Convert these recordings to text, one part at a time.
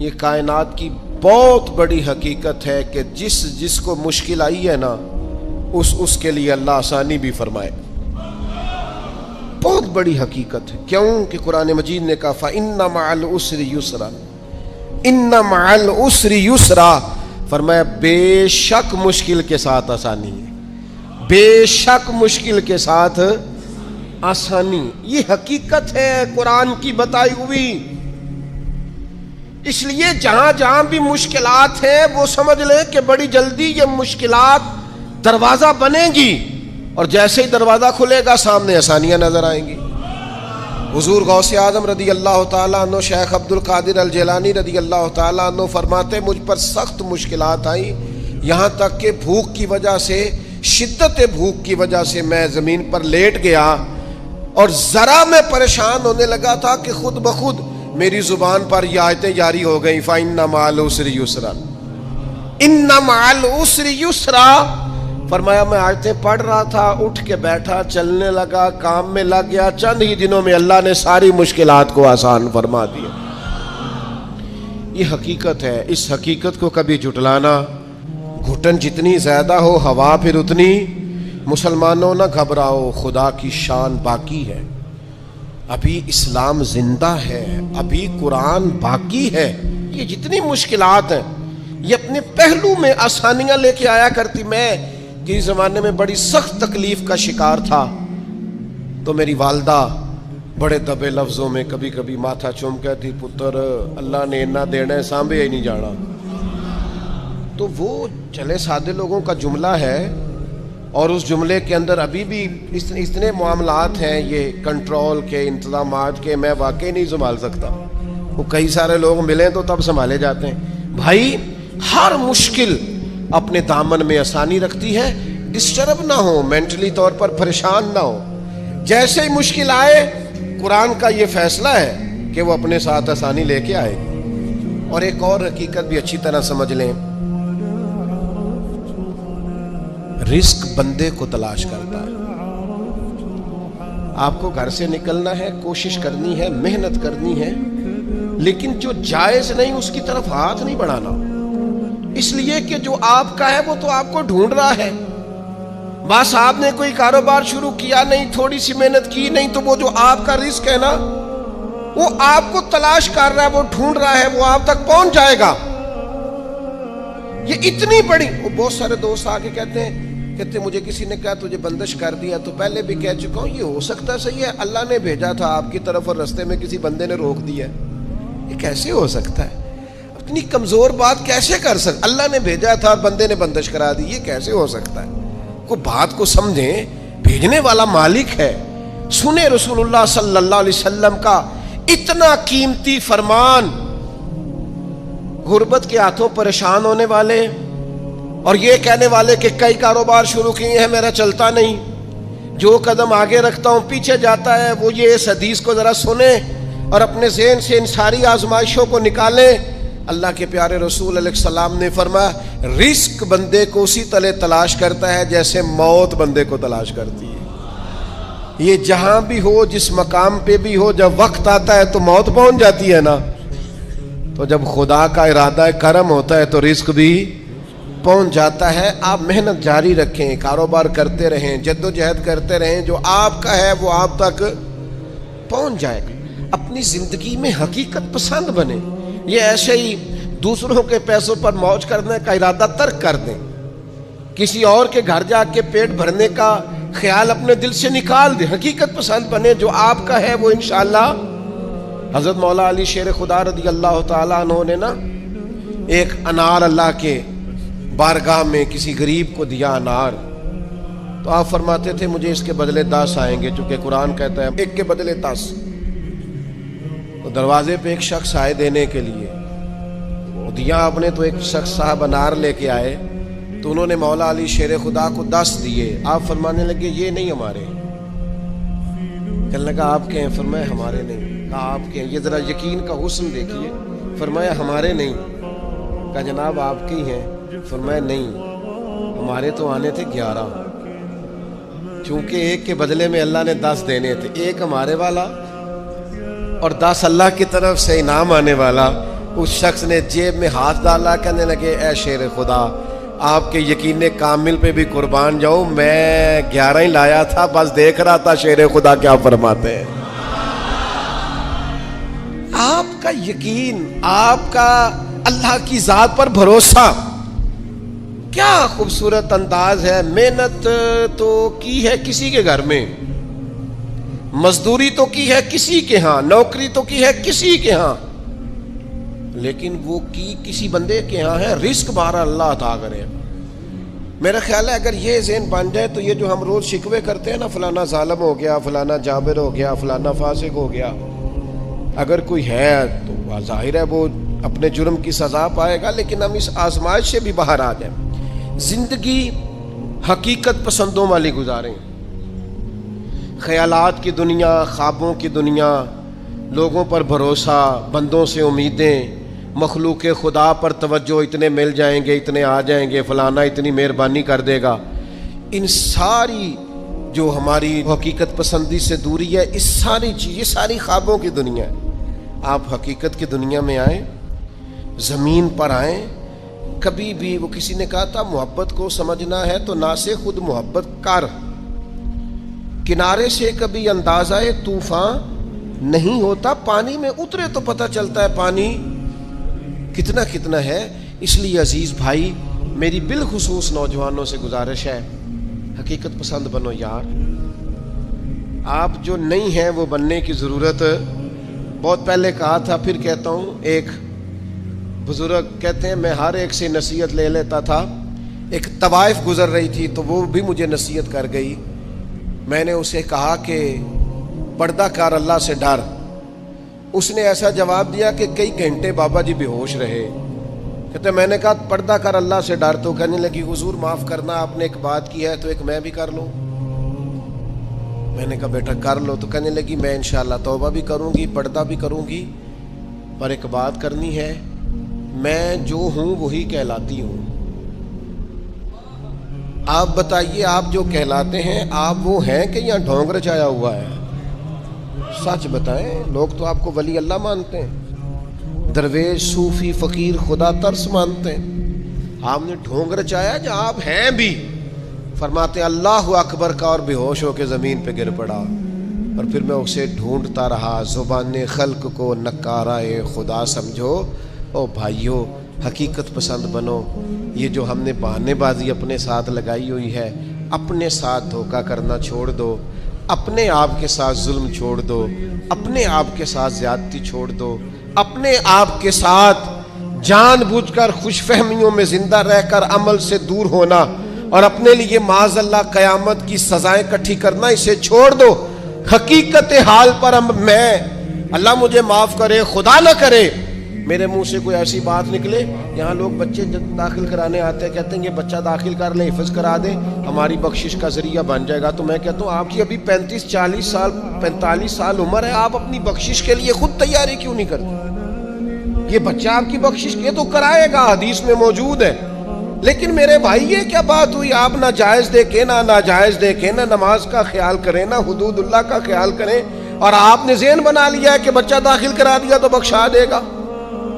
یہ کائنات کی بہت بڑی حقیقت ہے کہ جس کو مشکل آئی ہے نا اس کے لیے اللہ آسانی بھی فرمائے. بہت بڑی حقیقت ہے. کیوں کہ قرآن مجید نے کہا فَإِنَّ مَعَ الْعُسْرِ يُسْرًا، إِنَّ مَعَ الْعُسْرِ يُسْرًا، فرمایا بے شک مشکل کے ساتھ آسانی ہے، بے شک مشکل کے ساتھ آسانی. یہ حقیقت ہے قرآن کی بتائی ہوئی. اس لیے جہاں جہاں بھی مشکلات ہیں وہ سمجھ لیں کہ بڑی جلدی یہ مشکلات دروازہ بنے گی، اور جیسے ہی دروازہ کھلے گا سامنے آسانیاں نظر آئیں گی. حضور غوث اعظم رضی اللہ تعالیٰ عنہ، شیخ عبد القادر الجیلانی رضی اللہ تعالیٰ عنہ فرماتے مجھ پر سخت مشکلات آئیں، یہاں تک کہ بھوک کی وجہ سے، شدت بھوک کی وجہ سے میں زمین پر لیٹ گیا، اور ذرا میں پریشان ہونے لگا تھا کہ خود بخود میری زبان پر یہ آیتیں جاری ہو گئیں فَإِنَّ مَعَ الْعُسْرِ يُسْرًا، إِنَّ مَعَ الْعُسْرِ يُسْرًا. فرمایا میں آیتیں پڑھ رہا تھا، اٹھ کے بیٹھا، چلنے لگا، کام میں لگ گیا، چند ہی دنوں میں اللہ نے ساری مشکلات کو آسان فرما دیا. یہ حقیقت ہے. اس حقیقت کو کبھی جھٹلانا، گھٹن جتنی زیادہ ہو ہوا پھر اتنی. مسلمانوں نہ گھبراؤ، خدا کی شان باقی ہے، ابھی اسلام زندہ ہے، ابھی قرآن باقی ہے. یہ جتنی مشکلات ہیں یہ اپنے پہلو میں آسانیاں لے کے آیا کرتی. میں کسی زمانے میں بڑی سخت تکلیف کا شکار تھا، تو میری والدہ بڑے دبے لفظوں میں کبھی کبھی ماتھا چوم کہتی پتر اللہ نے اتنا دینا ہے سانبے ہی نہیں جانا. تو وہ چلے سادے لوگوں کا جملہ ہے، اور اس جملے کے اندر ابھی بھی اتنے معاملات ہیں یہ کنٹرول کے، انتظامات کے، میں واقعی نہیں سنبھال سکتا. وہ کئی سارے لوگ ملیں تو تب سنبھالے جاتے ہیں. بھائی ہر مشکل اپنے دامن میں آسانی رکھتی ہے. ڈسٹرب نہ ہو، مینٹلی طور پر پریشان نہ ہو. جیسے ہی مشکل آئے قرآن کا یہ فیصلہ ہے کہ وہ اپنے ساتھ آسانی لے کے آئے گی. اور ایک اور حقیقت بھی اچھی طرح سمجھ لیں، رزق بندے کو تلاش کرتا ہے. آپ کو گھر سے نکلنا ہے، کوشش کرنی ہے، محنت کرنی ہے، لیکن جو جائز نہیں اس کی طرف ہاتھ نہیں بڑھانا، اس لیے کہ جو آپ کا ہے وہ تو آپ کو ڈھونڈ رہا ہے. بس آپ نے کوئی کاروبار شروع کیا نہیں، تھوڑی سی محنت کی نہیں، تو وہ جو آپ کا رزق ہے نا وہ آپ کو تلاش کر رہا ہے، وہ ڈھونڈ رہا ہے، وہ آپ تک پہنچ جائے گا. یہ اتنی بڑی. وہ بہت سارے دوست آگے کہتے ہیں مجھے کسی نے کہا تجھے بندش کر دیا، تو پہلے بھی کہہ چکا ہوں یہ ہو سکتا صحیح ہے اللہ نے بھیجا تھا آپ کی طرف اور رستے میں کسی بندے نے روک دیا. یہ کیسے ہو سکتا ہے؟ اتنی کمزور بات کیسے کر سکتا؟ اللہ نے بھیجا تھا بندے نے بندش کرا دی، یہ کیسے ہو سکتا ہے؟ کوئی بات کو سمجھیں، بھیجنے والا مالک ہے. سنیں رسول اللہ صلی اللہ علیہ وسلم کا اتنا قیمتی فرمان. غربت کے ہاتھوں پریشان ہونے والے اور یہ کہنے والے کہ کئی کاروبار شروع کیے ہیں میرا چلتا نہیں، جو قدم آگے رکھتا ہوں پیچھے جاتا ہے، وہ یہ اس حدیث کو ذرا سنیں اور اپنے ذہن سے ان ساری آزمائشوں کو نکالیں. اللہ کے پیارے رسول علیہ السلام نے فرمایا رزق بندے کو اسی طرح تلاش کرتا ہے جیسے موت بندے کو تلاش کرتی ہے. یہ جہاں بھی ہو، جس مقام پہ بھی ہو، جب وقت آتا ہے تو موت پہنچ جاتی ہے نا. تو جب خدا کا ارادہ کرم ہوتا ہے تو رزق بھی پہنچ جاتا ہے. آپ محنت جاری رکھیں، کاروبار کرتے رہیں، جد و جہد کرتے رہیں، جو آپ کا ہے وہ آپ تک پہنچ جائے گا. اپنی زندگی میں حقیقت پسند بنے. یہ ایسے ہی دوسروں کے پیسوں پر موج کرنے کا ارادہ ترک کر دیں، کسی اور کے گھر جا کے پیٹ بھرنے کا خیال اپنے دل سے نکال دیں. حقیقت پسند بنے، جو آپ کا ہے وہ انشاءاللہ. حضرت مولا علی شیر خدا رضی اللہ تعالیٰ عنہ نے نا ایک انار اللہ کے بارگاہ میں کسی غریب کو دیا انار، تو آپ فرماتے تھے مجھے اس کے بدلے 10 آئیں گے، چونکہ قرآن کہتا ہے ایک کے بدلے 10. تو دروازے پہ ایک شخص آئے دینے کے لیے، وہ دیا آپ نے، تو ایک شخص صاحب انار لے کے آئے، تو انہوں نے مولا علی شیر خدا کو 10 دیے. آپ فرمانے لگے یہ نہیں ہمارے. کہنے لگا آپ کے ہیں؟ فرمایا ہمارے نہیں. کہا آپ کے ہیں؟ یہ ذرا یقین کا حسن دیکھیے. فرمایا ہمارے نہیں. کہا جناب آپ کے ہی ہیں؟ فرمایا نہیں، ہمارے تو آنے تھے 11. چونکہ ایک کے بدلے میں اللہ نے 10 دینے تھے، ایک ہمارے والا اور 10 اللہ کی طرف سے انعام آنے والا. اس شخص نے جیب میں ہاتھ ڈالا, کہنے لگے اے شیر خدا, آپ کے یقین کامل پہ بھی قربان جاؤں, میں 11 ہی لایا تھا, بس دیکھ رہا تھا شیر خدا کیا فرماتے ہیں. آپ کا یقین, آپ کا اللہ کی ذات پر بھروسہ, کیا خوبصورت انداز ہے. محنت تو کی ہے کسی کے گھر میں, مزدوری تو کی ہے کسی کے ہاں, نوکری تو کی ہے کسی کے ہاں, لیکن وہ کی کسی بندے کے ہاں ہے. رزق بارہ اللہ عطا کرے. میرا خیال ہے اگر یہ ذہن بن جائے تو یہ جو ہم روز شکوے کرتے ہیں نا, فلانا ظالم ہو گیا, فلانا جابر ہو گیا, فلانا فاسق ہو گیا, اگر کوئی ہے تو ظاہر ہے وہ اپنے جرم کی سزا پائے گا, لیکن ہم اس آزمائش سے بھی باہر آ جائیں. زندگی حقیقت پسندوں والی گزاریں. خیالات کی دنیا, خوابوں کی دنیا, لوگوں پر بھروسہ, بندوں سے امیدیں, مخلوق خدا پر توجہ, اتنے مل جائیں گے, اتنے آ جائیں گے, فلانا اتنی مہربانی کر دے گا. ان ساری جو ہماری حقیقت پسندی سے دوری ہے, اس ساری چیز, یہ ساری خوابوں کی دنیا ہے. آپ حقیقت کی دنیا میں آئیں, زمین پر آئیں. کبھی بھی وہ کسی نے کہا تھا محبت کو سمجھنا ہے تو نہ سے خود محبت کر, کنارے سے کبھی اندازہ طوفان نہیں ہوتا, پانی میں اترے تو پتہ چلتا ہے پانی کتنا کتنا ہے. اس لیے عزیز بھائی, میری بالخصوص نوجوانوں سے گزارش ہے, حقیقت پسند بنو یار. آپ جو نہیں ہیں وہ بننے کی ضرورت, بہت پہلے کہا تھا, پھر کہتا ہوں. ایک بزرگ کہتے ہیں میں ہر ایک سے نصیحت لے لیتا تھا. ایک طوائف گزر رہی تھی تو وہ بھی مجھے نصیحت کر گئی. میں نے اسے کہا کہ پردہ کر, اللہ سے ڈر. اس نے ایسا جواب دیا کہ کئی گھنٹے بابا جی بے ہوش رہے. کہتے میں نے کہا پردہ کر, اللہ سے ڈر. تو کہنے لگی حضور معاف کرنا, آپ نے ایک بات کی ہے تو ایک میں بھی کر لوں. میں نے کہا بیٹا کر لو. تو کہنے لگی میں انشاءاللہ توبہ بھی کروں گی, پردہ بھی کروں گی, پر ایک بات کرنی ہے, میں جو ہوں وہی کہلاتی ہوں. آپ بتائیے آپ جو کہلاتے ہیں آپ وہ ہیں کہ یہاں ڈھونگ رچایا ہوا ہے؟ سچ بتائیں. لوگ تو آپ کو ولی اللہ مانتے ہیں, درویش, صوفی, فقیر, خدا ترس مانتے ہیں. آپ نے ڈھونگ رچایا جہاں آپ ہیں بھی. فرماتے ہیں اللہ اکبر کا اور بے ہوش ہو کے زمین پہ گر پڑا, اور پھر میں اسے ڈھونڈتا رہا. زبان خلق کو نکارہ خدا سمجھو. او بھائیو, حقیقت پسند بنو. یہ جو ہم نے بہانے بازی اپنے ساتھ لگائی ہوئی ہے, اپنے ساتھ دھوکہ کرنا چھوڑ دو, اپنے آپ کے ساتھ ظلم چھوڑ دو, اپنے آپ کے ساتھ زیادتی چھوڑ دو, اپنے آپ کے ساتھ جان بوجھ کر خوش فہمیوں میں زندہ رہ کر عمل سے دور ہونا اور اپنے لیے معاذ اللہ قیامت کی سزائیں اکٹھی کرنا, اسے چھوڑ دو. حقیقت حال پر میں, اللہ مجھے معاف کرے, خدا نہ کرے میرے منہ سے کوئی ایسی بات نکلے. یہاں لوگ بچے داخل کرانے آتے ہیں, کہتے ہیں یہ بچہ داخل کر لیں, حفظ کرا دیں, ہماری بخشش کا ذریعہ بن جائے گا. تو میں کہتا ہوں آپ کی ابھی 35-40 سال 45 سال عمر ہے, آپ اپنی بخشش کے لیے خود تیاری کیوں نہیں کرتے؟ یہ بچہ آپ کی بخشش کے تو کرائے گا, حدیث میں موجود ہے. لیکن میرے بھائی یہ کیا بات ہوئی, آپ نہ جائز دیکھیں نہ ناجائز دیکھیں, نہ نماز کا خیال کریں نہ حدود اللہ کا خیال کریں, اور آپ نے ذہن بنا لیا ہے کہ بچہ داخل کرا دیا تو بخشا دے گا.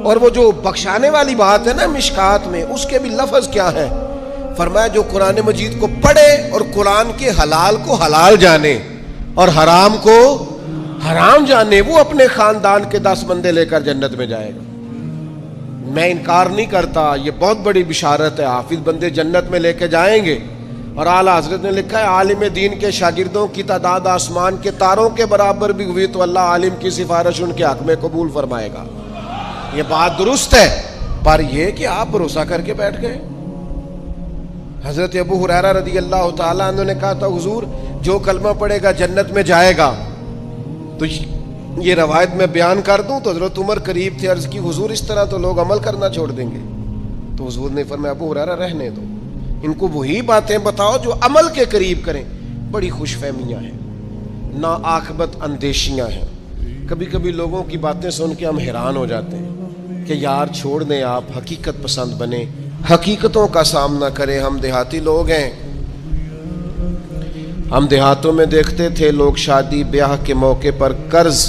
اور وہ جو بخشانے والی بات ہے نا مشکات میں, اس کے بھی لفظ کیا ہے؟ فرمایا جو قرآن مجید کو پڑھے اور قرآن کے حلال کو حلال جانے اور حرام کو حرام جانے, وہ اپنے خاندان کے 10 بندے لے کر جنت میں جائے گا. میں انکار نہیں کرتا, یہ بہت بڑی بشارت ہے. حافظ بندے جنت میں لے کے جائیں گے. اور اعلیٰ حضرت نے لکھا ہے عالم دین کے شاگردوں کی تعداد آسمان کے تاروں کے برابر بھی ہوئی تو اللہ عالم کی سفارش ان کے حق میں قبول فرمائے گا. یہ بات درست ہے, پر یہ کہ آپ بھروسہ کر کے بیٹھ گئے. حضرت ابو ہریرہ رضی اللہ تعالیٰ عنہ نے کہا تھا حضور جو کلمہ پڑھے گا جنت میں جائے گا. تو یہ روایت میں بیان کر دوں تو حضرت عمر قریب تھے, عرض کی حضور اس طرح تو لوگ عمل کرنا چھوڑ دیں گے. تو حضور نے فرمایا ابو ہریرہ رہنے دو, ان کو وہی باتیں بتاؤ جو عمل کے قریب کریں. بڑی خوش فہمیاں ہیں, نا عاقبت اندیشیاں ہیں. کبھی کبھی لوگوں کی باتیں سن کے ہم حیران ہو جاتے ہیں کہ یار چھوڑ دیں, آپ حقیقت پسند بنیں, حقیقتوں کا سامنا کریں. ہم دیہاتی لوگ ہیں, ہم دیہاتوں میں دیکھتے تھے لوگ شادی بیاہ کے موقع پر قرض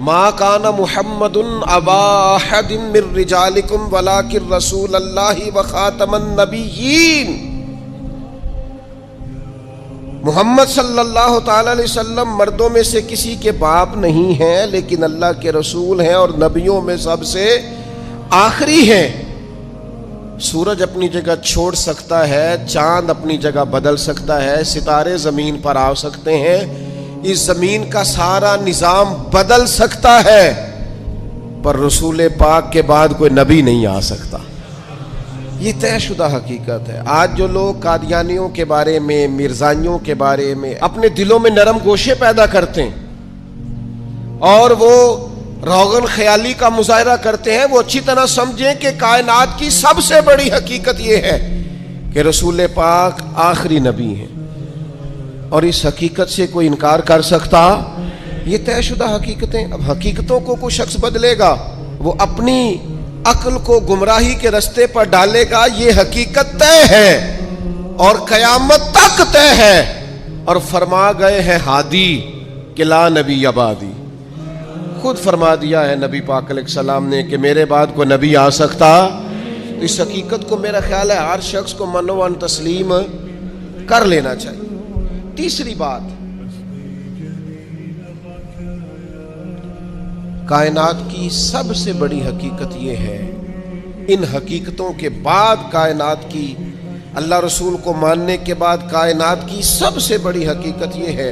ما کان محمد ابا احد من رجالکم ولکن رسول اللہ وخاتم النبیین. محمد صلی اللہ تعالی علیہ وسلم مردوں میں سے کسی کے باپ نہیں ہیں لیکن اللہ کے رسول ہیں اور نبیوں میں سب سے آخری ہیں. سورج اپنی جگہ چھوڑ سکتا ہے، چاند اپنی جگہ بدل سکتا ہے، ستارے زمین پر آ سکتے ہیں، اس زمین کا سارا نظام بدل سکتا ہے، پر رسول پاک کے بعد کوئی نبی نہیں آ سکتا. یہ طے شدہ حقیقت ہے. آج جو لوگ قادیانیوں کے بارے میں، مرزائیوں کے بارے میں اپنے دلوں میں نرم گوشے پیدا کرتے ہیں اور وہ روغن خیالی کا مظاہرہ کرتے ہیں، وہ اچھی طرح سمجھیں کہ کائنات کی سب سے بڑی حقیقت یہ ہے کہ رسول پاک آخری نبی ہیں، اور اس حقیقت سے کوئی انکار کر سکتا؟ یہ طے شدہ حقیقتیں. اب حقیقتوں کو کوئی شخص بدلے گا، وہ اپنی عقل کو گمراہی کے رستے پر ڈالے گا. یہ حقیقت طے ہے اور قیامت تک طے ہے. اور فرما گئے ہیں ہادی کہ لا نبی بعدی، خود فرما دیا ہے نبی پاک علیہ السلام نے کہ میرے بعد کوئی نبی آ سکتا. اس حقیقت کو میرا خیال ہے ہر شخص کو منوان تسلیم کر لینا چاہیے. تیسری بات، کائنات کی سب سے بڑی حقیقت یہ ہے، ان حقیقتوں کے بعد کائنات کی، اللہ رسول کو ماننے کے بعد کائنات کی سب سے بڑی حقیقت یہ ہے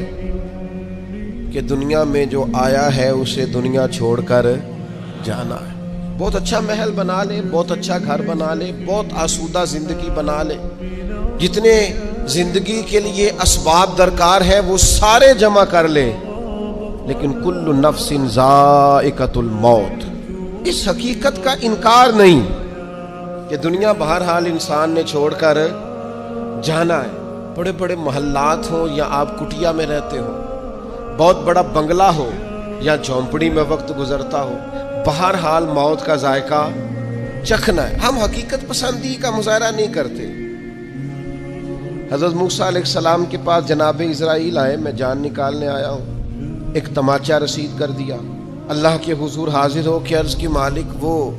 کہ دنیا میں جو آیا ہے اسے دنیا چھوڑ کر جانا ہے. بہت اچھا محل بنا لے، بہت اچھا گھر بنا لے، بہت آسودہ زندگی بنا لے، جتنے زندگی کے لیے اسباب درکار ہیں وہ سارے جمع کر لے، لیکن کل نفس ذائقۃ الموت. اس حقیقت کا انکار نہیں کہ دنیا بہرحال انسان نے چھوڑ کر جانا ہے. بڑے بڑے محلات ہوں یا آپ کٹیا میں رہتے ہو، بہت بڑا بنگلہ ہو یا جھونپڑی میں وقت گزرتا ہو، بہرحال موت کا ذائقہ چکھنا ہے. ہم حقیقت پسندی کا مظاہرہ نہیں کرتے. حضرت موسیٰ علیہ السلام کے پاس جناب اسرائیل آئے، میں جان نکالنے آیا ہوں، ایک تماچا رسید کر دیا. اللہ کے حضور حاضر ہو کے عرض کی مالک وہ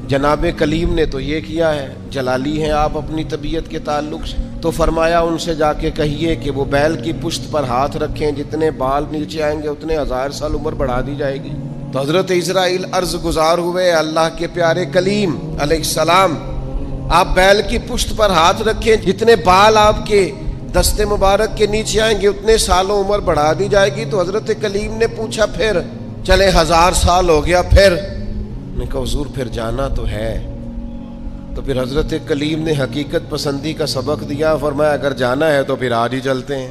جناب کلیم نے تو یہ کیا ہے، جلالی ہیں آپ اپنی طبیعت کے تعلق سے. تو فرمایا ان سے جا کے کہیے کہ وہ بیل کی پشت پر ہاتھ رکھیں، جتنے بال نیچے آئیں گے اتنے 1000 سال عمر بڑھا دی جائے گی. تو حضرت اسرائیل عرض گزار ہوئے، اللہ کے پیارے کلیم علیہ السلام آپ بیل کی پشت پر ہاتھ رکھیں، جتنے بال آپ کے دست مبارک کے نیچے آئیں گے اتنے سالوں عمر بڑھا دی جائے گی. تو حضرت کلیم نے پوچھا پھر چلے 1000 سال ہو گیا پھر؟ نے کہا حضور پھر جانا تو ہے. تو پھر حضرت کلیم نے حقیقت پسندی کا سبق دیا، فرمایا اگر جانا ہے تو پھر آج ہی چلتے ہیں.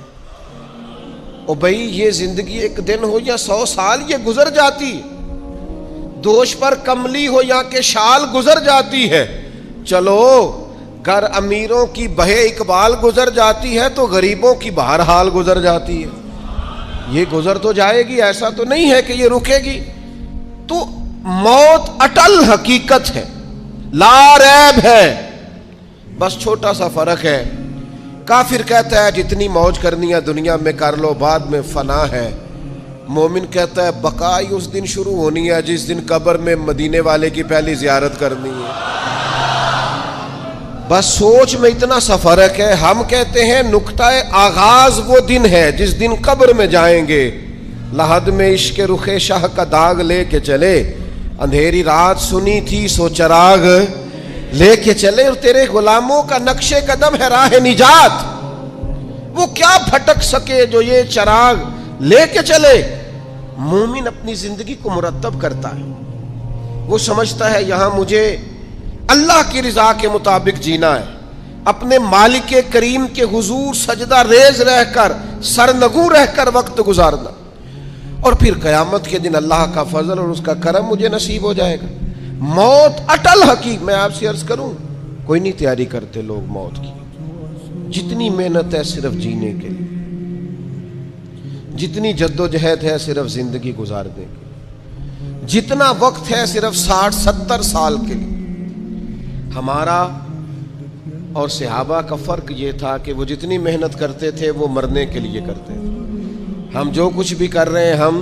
او بھائی یہ زندگی ایک دن ہو یا 100 سال یہ گزر جاتی، دوش پر کملی ہو یا کہ شال گزر جاتی ہے. چلو گر امیروں کی بہے اقبال گزر جاتی ہے تو غریبوں کی بہرحال گزر جاتی ہے. یہ گزر تو جائے گی، ایسا تو نہیں ہے کہ یہ رکے گی. تو موت اٹل حقیقت ہے، لا ریب ہے. بس چھوٹا سا فرق ہے، کافر کہتا ہے جتنی موج کرنی ہے دنیا میں کر لو، بعد میں فنا ہے. مومن کہتا ہے بقائی اس دن شروع ہونی ہے جس دن قبر میں مدینے والے کی پہلی زیارت کرنی ہے. بس سوچ میں اتنا سا فرق ہے. ہم کہتے ہیں نقطہ آغاز وہ دن ہے جس دن قبر میں جائیں گے، لحد میں عشق رخ شاہ کا داغ لے کے چلے، اندھیری رات سنی تھی سو چراغ لے کے چلے، اور تیرے غلاموں کا نقش قدم ہے راہ نجات، وہ کیا بھٹک سکے جو یہ چراغ لے کے چلے. مومن اپنی زندگی کو مرتب کرتا ہے، وہ سمجھتا ہے یہاں مجھے اللہ کی رضا کے مطابق جینا ہے، اپنے مالک کریم کے حضور سجدہ ریز رہ کر، سرنگوں رہ کر وقت گزارنا، اور پھر قیامت کے دن اللہ کا فضل اور اس کا کرم مجھے نصیب ہو جائے گا. موت اٹل حقیقت. میں آپ سے عرض کروں کوئی نہیں تیاری کرتے لوگ موت کی. جتنی محنت ہے صرف جینے کے لیے، جتنی جدوجہد ہے صرف زندگی گزارنے کے، جتنا وقت ہے صرف 60-70 سال کے لیے. ہمارا اور صحابہ کا فرق یہ تھا کہ وہ جتنی محنت کرتے تھے وہ مرنے کے لیے کرتے تھے. ہم جو کچھ بھی کر رہے ہیں ہم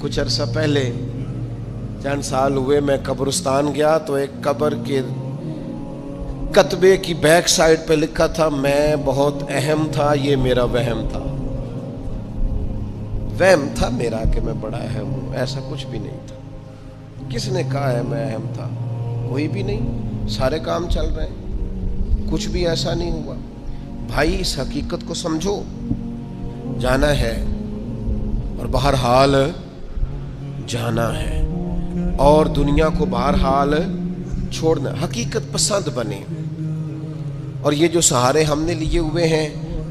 کچھ عرصہ پہلے چند سال ہوئے میں قبرستان گیا تو ایک قبر کے کتبے کی بیک سائڈ پہ لکھا تھا میں بہت اہم تھا، یہ میرا وہم تھا۔ وہم تھا میرا کہ میں بڑا اہم ہوں، ایسا کچھ بھی نہیں تھا۔ کس نے کہا ہے میں اہم تھا؟ کوئی بھی نہیں، سارے کام چل رہے ہیں، کچھ بھی ایسا نہیں ہوا۔ بھائی اس حقیقت کو سمجھو، جانا ہے اور بہرحال جانا ہے، اور دنیا کو بہرحال چھوڑنا۔ حقیقت پسند بنے، اور یہ جو سہارے ہم نے لیے ہوئے ہیں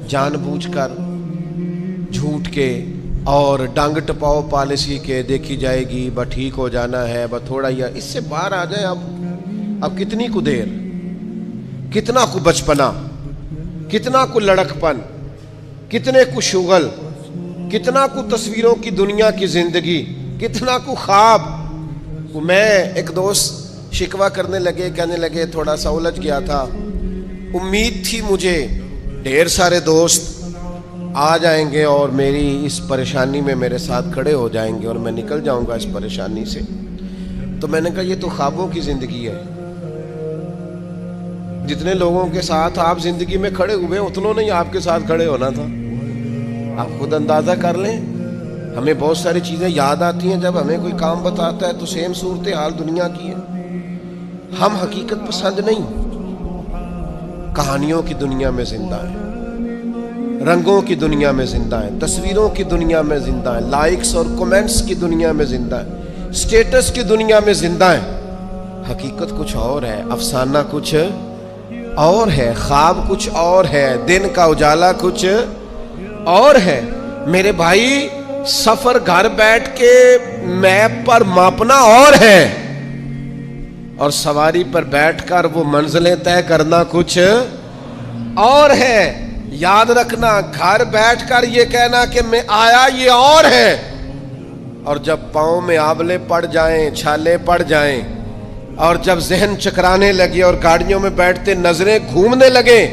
جان بوجھ کر جھوٹ کے اور ڈانگ ٹپاؤ پالیسی کے، دیکھی جائے گی بس ٹھیک ہو جانا ہے، بس تھوڑا یا اس سے باہر آ جائیں۔ اب کتنی کو دیر، کتنا کو بچپنا، کتنا کو لڑک پن، کتنے کو شغل، کتنا کو تصویروں کی دنیا کی زندگی، کتنا کو خواب۔ میں ایک دوست شکوہ کرنے لگے، کہنے لگے تھوڑا سا الجھ گیا تھا، امید تھی مجھے ڈھیر سارے دوست آ جائیں گے اور میری اس پریشانی میں میرے ساتھ کھڑے ہو جائیں گے اور میں نکل جاؤں گا اس پریشانی سے۔ تو میں نے کہا یہ تو خوابوں کی زندگی ہے، جتنے لوگوں کے ساتھ آپ زندگی میں کھڑے ہوئے اتنوں نے آپ کے ساتھ کھڑے ہونا تھا۔ آپ خود اندازہ کر لیں، ہمیں بہت ساری چیزیں یاد آتی ہیں جب ہمیں کوئی کام بتاتا ہے تو سیم صورتحال دنیا کی ہے۔ ہم حقیقت پسند نہیں، کہانیوں کی دنیا میں زندہ ہیں، رنگوں کی دنیا میں زندہ ہیں، تصویروں کی دنیا میں زندہ ہیں، لائکس اور کومنٹس کی دنیا میں زندہ ہیں، سٹیٹس کی دنیا میں زندہ ہیں۔ حقیقت کچھ اور ہے، افسانہ کچھ اور ہے، خواب کچھ اور ہے، دن کا اجالا کچھ اور ہے۔ میرے بھائی سفر گھر بیٹھ کے میپ پر ماپنا اور ہے، اور سواری پر بیٹھ کر وہ منزلیں طے کرنا کچھ اور ہے۔ یاد رکھنا، گھر بیٹھ کر یہ کہنا کہ میں آیا یہ اور ہے، اور جب پاؤں میں آبلے پڑ جائیں، چھالے پڑ جائیں، اور جب ذہن چکرانے لگے اور گاڑیوں میں بیٹھتے نظریں گھومنے لگے،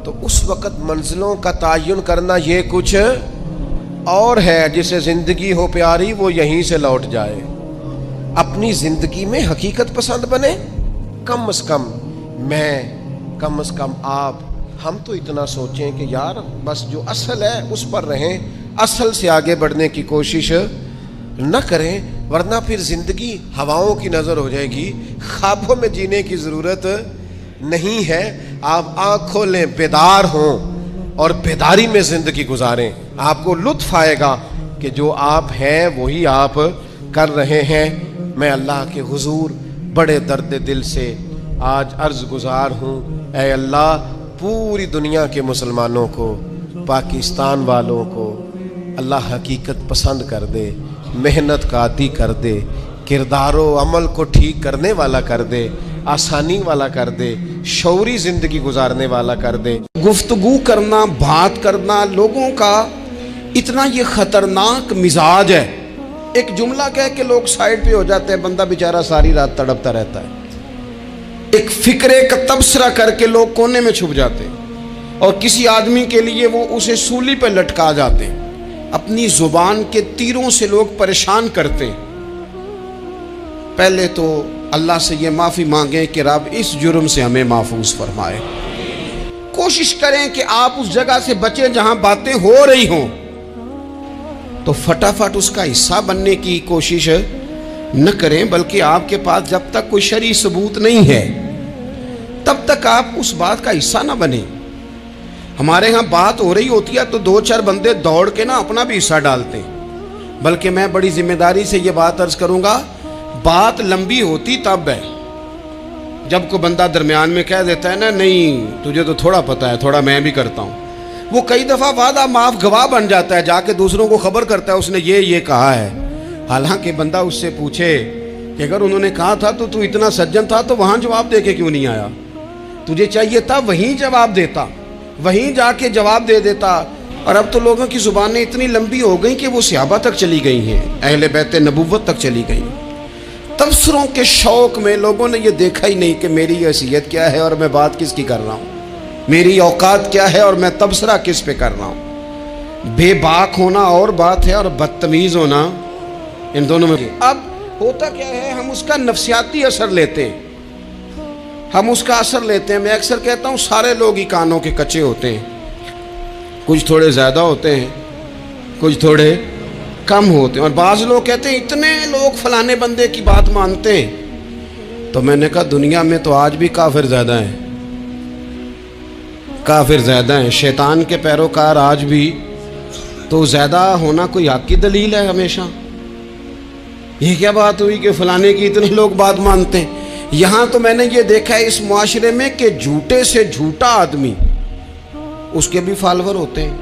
تو اس وقت منزلوں کا تعین کرنا یہ کچھ اور ہے۔ جسے زندگی ہو پیاری وہ یہیں سے لوٹ جائے۔ اپنی زندگی میں حقیقت پسند بنے، کم از کم میں، کم از کم آپ، ہم تو اتنا سوچیں کہ یار بس جو اصل ہے اس پر رہیں، اصل سے آگے بڑھنے کی کوشش نہ کریں، ورنہ پھر زندگی ہواؤں کی نظر ہو جائے گی۔ خوابوں میں جینے کی ضرورت نہیں ہے۔ آپ آنکھ کھولیں، بیدار ہوں اور بیداری میں زندگی گزاریں۔ آپ کو لطف آئے گا کہ جو آپ ہیں وہی آپ کر رہے ہیں۔ میں اللہ کے حضور بڑے درد دل سے آج عرض گزار ہوں، اے اللہ پوری دنیا کے مسلمانوں کو، پاکستان والوں کو اللہ حقیقت پسند کر دے، محنت کا عادی کر دے، کردار و عمل کو ٹھیک کرنے والا کر دے، آسانی والا کر دے، شعوری زندگی گزارنے والا کر دے۔ گفتگو کرنا، بات کرنا لوگوں کا اتنا یہ خطرناک مزاج ہے، ایک جملہ کہہ کے لوگ سائیڈ پہ ہو جاتے ہیں، بندہ بیچارہ ساری رات تڑپتا رہتا ہے۔ ایک فکرے کا تبصرہ کر کے لوگ کونے میں چھپ جاتے ہیں، اور کسی آدمی کے لیے وہ اسے سولی پہ لٹکا جاتے ہیں۔ اپنی زبان کے تیروں سے لوگ پریشان کرتے ہیں۔ پہلے تو اللہ سے یہ معافی مانگیں کہ رب اس جرم سے ہمیں محفوظ فرمائے۔ کوشش کریں کہ آپ اس جگہ سے بچیں جہاں باتیں ہو رہی ہوں، تو فٹافٹ اس کا حصہ بننے کی کوشش نہ کریں، بلکہ آپ کے پاس جب تک کوئی شرعی ثبوت نہیں ہے تب تک آپ اس بات کا حصہ نہ بنیں۔ ہمارے ہاں بات ہو رہی ہوتی ہے تو دو چار بندے دوڑ کے نا اپنا بھی حصہ ڈالتے ہیں، بلکہ میں بڑی ذمہ داری سے یہ بات عرض کروں گا، بات لمبی ہوتی تب ہے جب کوئی بندہ درمیان میں کہہ دیتا ہے نا نہیں تجھے تو تھوڑا پتہ ہے، تھوڑا میں بھی کرتا ہوں۔ وہ کئی دفعہ وعدہ معاف گواہ بن جاتا ہے، جا کے دوسروں کو خبر کرتا ہے اس نے یہ کہا ہے، حالانکہ بندہ اس سے پوچھے کہ اگر انہوں نے کہا تھا تو اتنا سجن تھا تو وہاں جواب دے کے کیوں نہیں آیا؟ تجھے چاہیے تھا وہیں جواب دیتا، وہیں جا کے جواب دے دیتا۔ اور اب تو لوگوں کی زبانیں اتنی لمبی ہو گئیں کہ وہ صحابہ تک چلی گئی ہیں، اہل بیت نبوت تک چلی گئی۔ تبصروں کے شوق میں لوگوں نے یہ دیکھا ہی نہیں کہ میری حیثیت کیا ہے اور میں بات کس کی کر رہا ہوں، میری اوقات کیا ہے اور میں تبصرہ کس پہ کر رہا ہوں۔ بے باک ہونا اور بات ہے اور بدتمیز ہونا ان دونوں میں اب ہوتا کیا ہے، ہم اس کا نفسیاتی اثر لیتے ہیں، ہم اس کا اثر لیتے ہیں۔ میں اکثر کہتا ہوں سارے لوگ ہی کانوں کے کچے ہوتے ہیں، کچھ تھوڑے زیادہ ہوتے ہیں، کچھ تھوڑے کم ہوتے ہیں، اور بعض لوگ کہتے ہیں اتنے لوگ فلانے بندے کی بات مانتے ہیں۔ تو میں نے کہا دنیا میں تو آج بھی کافر زیادہ ہیں، کافر زیادہ ہیں، شیطان کے پیروکار آج بھی، تو زیادہ ہونا کوئی حق کی دلیل ہے ہمیشہ؟ یہ کیا بات ہوئی کہ فلانے کی اتنے لوگ بات مانتے ہیں؟ یہاں تو میں نے یہ دیکھا ہے اس معاشرے میں کہ جھوٹے سے جھوٹا آدمی، اس کے بھی فالوور ہوتے ہیں،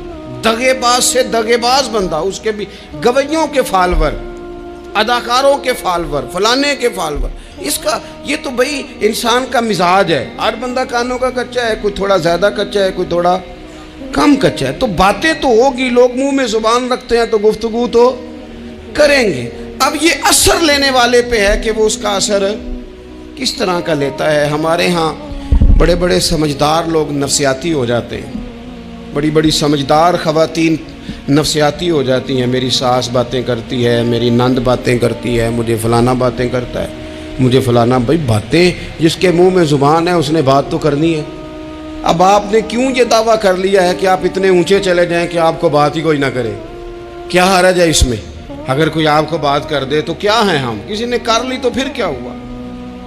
دغے باز سے دغے باز بندہ، اس کے بھی گویوں کے فالوور، اداکاروں کے فالوور، فلانے کے فالوور۔ اس کا یہ تو بھئی انسان کا مزاج ہے، ہر بندہ کانوں کا کچا ہے، کوئی تھوڑا زیادہ کچا ہے، کوئی تھوڑا کم کچا ہے، تو باتیں تو ہوگی، لوگ منہ میں زبان رکھتے ہیں تو گفتگو تو کریں گے۔ اب یہ اثر لینے والے پہ ہے کہ وہ اس کا اثر کس طرح کا لیتا ہے۔ ہمارے ہاں بڑے بڑے سمجھدار لوگ نفسیاتی ہو جاتے ہیں، بڑی بڑی سمجھدار خواتین نفسیاتی ہو جاتی ہیں، میری ساس باتیں کرتی ہے، میری نند باتیں کرتی ہے، مجھے فلانا باتیں کرتا ہے، مجھے فلانا۔ بھائی باتیں، جس کے منہ میں زبان ہے اس نے بات تو کرنی ہے۔ اب آپ نے کیوں یہ دعویٰ کر لیا ہے کہ آپ اتنے اونچے چلے جائیں کہ آپ کو بات ہی کوئی نہ کرے؟ کیا حرج ہے اس میں؟ اگر کوئی آپ کو بات کر دے تو کیا ہے، ہم کسی نے کر لی تو پھر کیا ہوا؟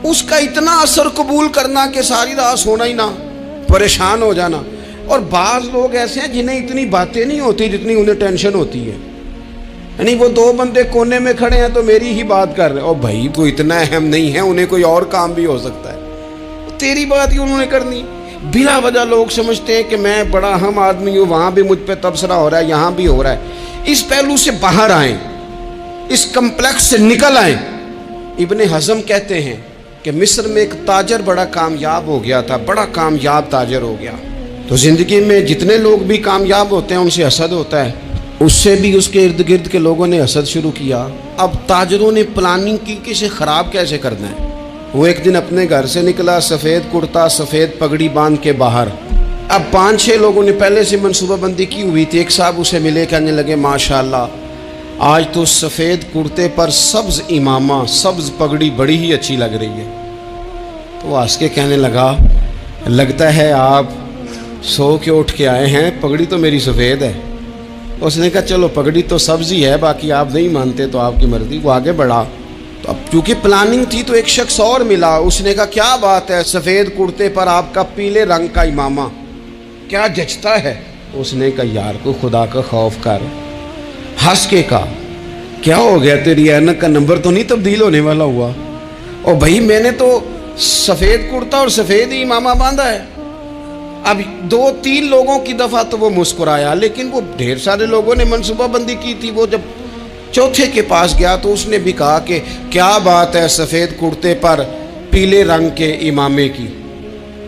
اس کا اتنا اثر قبول کرنا کہ ساری رات سونا ہی نہ، پریشان ہو جانا۔ اور بعض لوگ ایسے ہیں جنہیں اتنی باتیں نہیں ہوتی جتنی انہیں ٹینشن ہوتی ہے، یعنی وہ دو بندے کونے میں کھڑے ہیں تو میری ہی بات کر رہے ہیں، اور بھائی کوئی اتنا اہم نہیں ہے، انہیں کوئی اور کام بھی ہو سکتا ہے، تیری بات ہی انہوں نے کرنی۔ بلا وجہ لوگ سمجھتے ہیں کہ میں بڑا اہم آدمی ہوں، وہاں بھی مجھ پہ تبصرہ ہو رہا ہے، یہاں بھی ہو رہا ہے۔ اس پہلو سے باہر آئیں، اس کمپلیکس سے نکل آئیں۔ ابن حزم کہتے ہیں کہ مصر میں ایک تاجر بڑا کامیاب ہو گیا تھا، بڑا کامیاب تاجر ہو گیا۔ تو زندگی میں جتنے لوگ بھی کامیاب ہوتے ہیں ان سے حسد ہوتا ہے، اس سے بھی اس کے ارد گرد کے لوگوں نے حسد شروع کیا۔ اب تاجروں نے پلاننگ کی کہ اسے خراب کیسے کرنا ہے۔ وہ ایک دن اپنے گھر سے نکلا، سفید کرتا سفید پگڑی باندھ کے باہر۔ اب 5-6 لوگوں نے پہلے سے منصوبہ بندی کی ہوئی تھی۔ ایک صاحب اسے ملے، کہنے لگے ماشاءاللہ آج تو سفید کرتے پر سبز امامہ، سبز پگڑی بڑی ہی اچھی لگ رہی ہے۔ تو وہ ہنس کے کہنے لگا لگتا ہے آپ سو کے اٹھ کے آئے ہیں، پگڑی تو میری سفید ہے۔ اس نے کہا چلو پگڑی تو سبز ہی ہے، باقی آپ نہیں مانتے تو آپ کی مرضی۔ وہ آگے بڑھا، تو اب چونکہ پلاننگ تھی تو ایک شخص اور ملا، اس نے کہا کیا بات ہے، سفید کرتے پر آپ کا پیلے رنگ کا امامہ کیا جچتا ہے؟ اس نے کہا یار کو خدا کا خوف کر۔ ہنس کے کہا کیا ہو گیا، تیری اینک کا نمبر تو نہیں تبدیل ہونے والا ہوا؟ اور بھائی میں نے تو سفید کرتا اور سفید ہی امامہ باندھا ہے۔ اب 2-3 لوگوں کی دفعہ تو وہ مسکرایا، لیکن وہ ڈھیر سارے لوگوں نے منصوبہ بندی کی تھی۔ وہ جب چوتھے کے پاس گیا تو اس نے بھی کہا کہ کیا بات ہے سفید کرتے پر پیلے رنگ کے امامے کی؟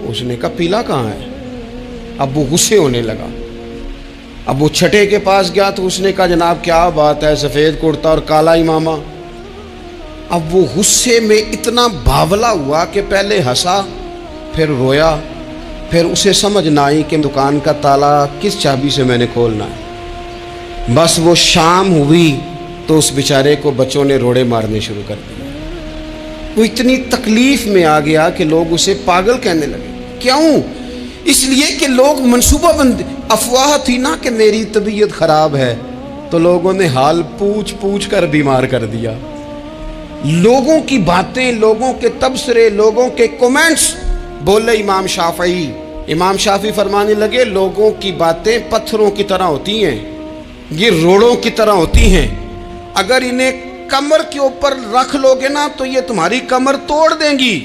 اس نے کہا پیلا کہاں ہے؟ اب وہ غصے ہونے لگا۔ اب وہ چھٹے کے پاس گیا تو اس نے کہا جناب کیا بات ہے سفید کرتا اور کالا امامہ؟ اب وہ غصے میں اتنا باولا ہوا کہ پہلے ہنسا پھر رویا، پھر اسے سمجھ نہ آئی کہ دکان کا تالا کس چابی سے میں نے کھولنا ہے۔ بس وہ شام ہوئی تو اس بیچارے کو بچوں نے روڑے مارنے شروع کر دیے۔ وہ اتنی تکلیف میں آ گیا کہ لوگ اسے پاگل کہنے لگے۔ کیوں؟ اس لیے کہ لوگ منصوبہ بندی، افواہ تھی نا کہ میری طبیعت خراب ہے، تو لوگوں نے حال پوچھ پوچھ کر بیمار کر دیا۔ لوگوں کی باتیں، لوگوں کے تبصرے، لوگوں کے کومنٹس بولے امام شافعی۔ امام شافعی فرمانے لگے لوگوں کی باتیں پتھروں کی طرح ہوتی ہیں، یہ روڑوں کی طرح ہوتی ہیں، اگر انہیں کمر کے اوپر رکھ لو گے نا تو یہ تمہاری کمر توڑ دیں گی،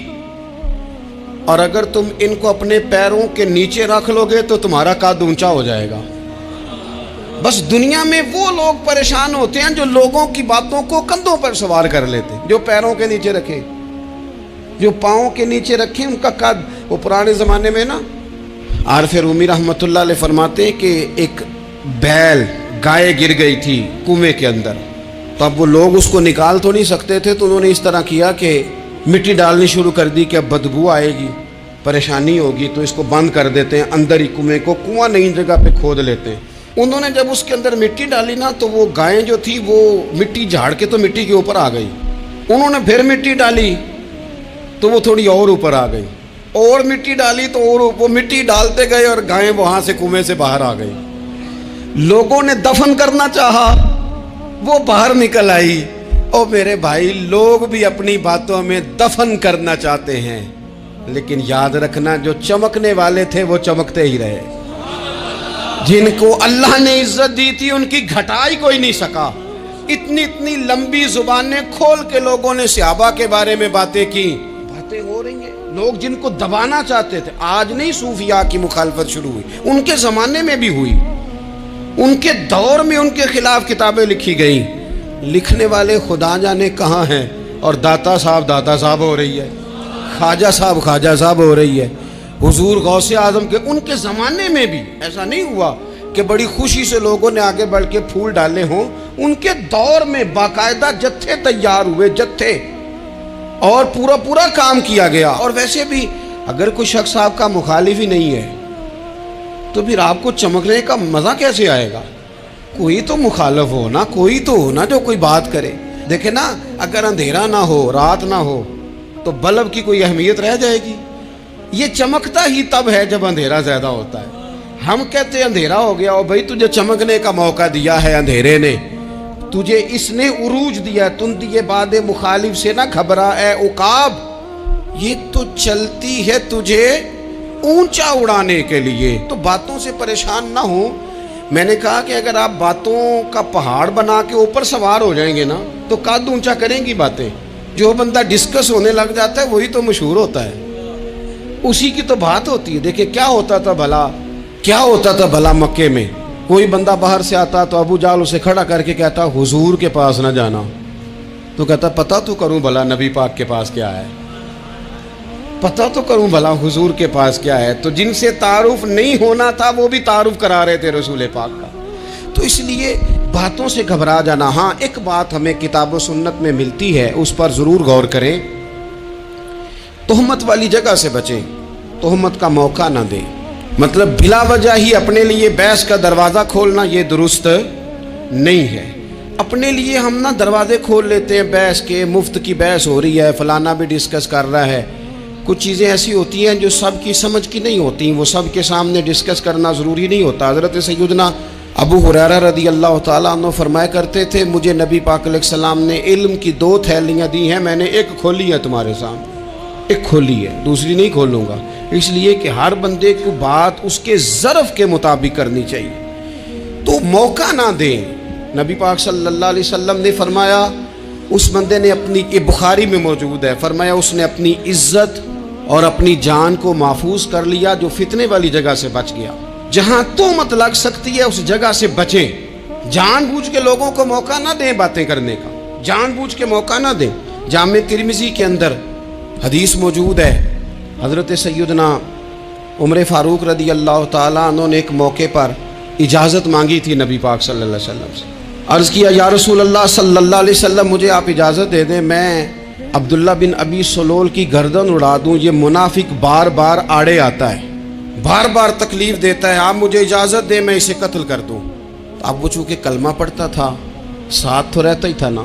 اور اگر تم ان کو اپنے پیروں کے نیچے رکھ لو گے تو تمہارا قد اونچا ہو جائے گا۔ بس دنیا میں وہ لوگ پریشان ہوتے ہیں جو لوگوں کی باتوں کو کندھوں پر سوار کر لیتے ہیں، جو پیروں کے نیچے رکھے، جو پاؤں کے نیچے رکھے ان کا قد۔ وہ پرانے زمانے میں نا عارف رومی رحمۃ اللہ علیہ فرماتے ہیں کہ ایک بیل گائے گر گئی تھی کنویں کے اندر، تو اب وہ لوگ اس کو نکال تو نہیں سکتے تھے، تو انہوں نے اس طرح کیا کہ مٹی ڈالنی شروع کر دی کہ اب بدبو آئے گی، پریشانی ہوگی، تو اس کو بند کر دیتے ہیں اندر ہی کنویں کو، کنواں نئی جگہ پہ کھود لیتے ہیں۔ انہوں نے جب اس کے اندر مٹی ڈالی نا تو وہ گائیں جو تھی وہ مٹی جھاڑ کے تو مٹی کے اوپر آ گئی. انہوں نے پھر مٹی ڈالی تو وہ تھوڑی اور اوپر آ گئی, اور مٹی ڈالی تو اور وہ مٹی ڈالتے گئے اور گائیں وہاں سے کنویں سے باہر آ گئی. لوگوں نے دفن کرنا چاہا, وہ باہر نکل آئی. اور میرے بھائی, لوگ بھی اپنی باتوں میں دفن کرنا چاہتے ہیں, لیکن یاد رکھنا جو چمکنے والے تھے وہ چمکتے ہی رہے. جن کو اللہ نے عزت دی تھی ان کی گھٹائی کوئی نہیں سکا. اتنی اتنی لمبی زبانیں کھول کے لوگوں نے صحابہ کے بارے میں باتیں کی. باتیں ہو رہی ہیں, لوگ جن کو دبانا چاہتے تھے. آج نہیں صوفیاء کی مخالفت شروع ہوئی, ان کے زمانے میں بھی ہوئی, ان کے دور میں ان کے خلاف کتابیں لکھی گئیں. لکھنے والے خدا جانے کہاں ہیں, اور داتا صاحب ہو رہی ہے, خواجہ صاحب ہو رہی ہے. حضور غوث اعظم کے ان کے زمانے میں بھی ایسا نہیں ہوا کہ بڑی خوشی سے لوگوں نے آگے بڑھ کے پھول ڈالے ہوں. ان کے دور میں باقاعدہ جتھے تیار ہوئے, جتھے, اور پورا کام کیا گیا. اور ویسے بھی اگر کوئی شخص آپ کا مخالف ہی نہیں ہے تو پھر آپ کو چمکنے کا مزہ کیسے آئے گا؟ کوئی تو مخالف ہو نا, کوئی تو ہو نا جو کوئی بات کرے. دیکھیں نا, اگر اندھیرا نہ ہو, رات نہ ہو, تو بلب کی کوئی اہمیت رہ جائے گی؟ یہ چمکتا ہی تب ہے جب اندھیرا زیادہ ہوتا ہے. ہم کہتے ہیں اندھیرا ہو گیا, اور بھائی تجھے چمکنے کا موقع دیا ہے اندھیرے نے, تجھے اس نے عروج دیا. تم دیے باد مخالف سے نہ گھبرا اے عقاب, یہ تو چلتی ہے تجھے اونچا اڑانے کے لیے. تو باتوں سے پریشان نہ ہو. میں نے کہا کہ اگر آپ باتوں کا پہاڑ بنا کے اوپر سوار ہو جائیں گے نا تو قد اونچا کریں گی باتیں. جو بندہ ڈسکس ہونے لگ جاتا ہے وہی تو مشہور ہوتا ہے, اسی کی تو بات ہوتی ہے. دیکھیں کیا ہوتا تھا بھلا مکے میں, کوئی بندہ باہر سے آتا تو ابو جال اسے کھڑا کر کے کہتا حضور کے پاس نہ جانا. تو کہتا پتہ تو کروں بھلا نبی پاک کے پاس کیا ہے, پتہ تو کروں بھلا حضور کے پاس کیا ہے. تو جن سے تعارف نہیں ہونا تھا وہ بھی تعارف کرا رہے تھے رسول پاک کا. تو اس لیے باتوں سے گھبرا جانا. ہاں, ایک بات ہمیں کتاب و سنت میں ملتی ہے, اس پر ضرور غور کریں. تہمت والی جگہ سے بچیں, تہمت کا موقع نہ دیں. مطلب بلا وجہ ہی اپنے لیے بحث کا دروازہ کھولنا یہ درست نہیں ہے. اپنے لیے ہم نہ دروازے کھول لیتے ہیں بحث کے, مفت کی بحث ہو رہی ہے, فلانا بھی ڈسکس کر رہا ہے. کچھ چیزیں ایسی ہوتی ہیں جو سب کی سمجھ کی نہیں ہوتی, وہ سب کے سامنے ڈسکس کرنا ضروری نہیں ہوتا. حضرت سیدنا ابو ہریرہ رضی اللہ تعالیٰ عنہ فرمایا کرتے تھے مجھے نبی پاک علیہ السلام نے علم کی 2 تھیلیاں دی ہیں, میں نے ایک کھولی ہے تمہارے سامنے, ایک کھولی ہے, دوسری نہیں کھولوں گا. اس لیے کہ ہر بندے کو بات اس کے ظرف کے مطابق کرنی چاہیے. تو موقع نہ دیں. نبی پاک صلی اللہ علیہ وسلم نے فرمایا اس بندے نے اپنی, یہ بخاری میں موجود ہے, فرمایا اس نے اپنی عزت اور اپنی جان کو محفوظ کر لیا جو فتنے والی جگہ سے بچ گیا. جہاں تہمت لگ سکتی ہے اس جگہ سے بچیں. جان بوجھ کے لوگوں کو موقع نہ دیں باتیں کرنے کا, جان بوجھ کے موقع نہ دیں. جامع ترمذی کے اندر حدیث موجود ہے, حضرت سیدنا عمر فاروق رضی اللہ تعالیٰ عنہ نے ایک موقع پر اجازت مانگی تھی نبی پاک صلی اللہ علیہ وسلم سے. عرض کیا یا رسول اللہ صلی اللہ علیہ وسلم مجھے آپ اجازت دے دیں, میں عبداللہ بن ابی سلول کی گردن اڑا دوں, یہ منافق بار بار آڑے آتا ہے, بار بار تکلیف دیتا ہے, آپ مجھے اجازت دیں میں اسے قتل کر دوں. اب وہ چونکہ کلمہ پڑھتا تھا, ساتھ تو رہتا ہی تھا نا,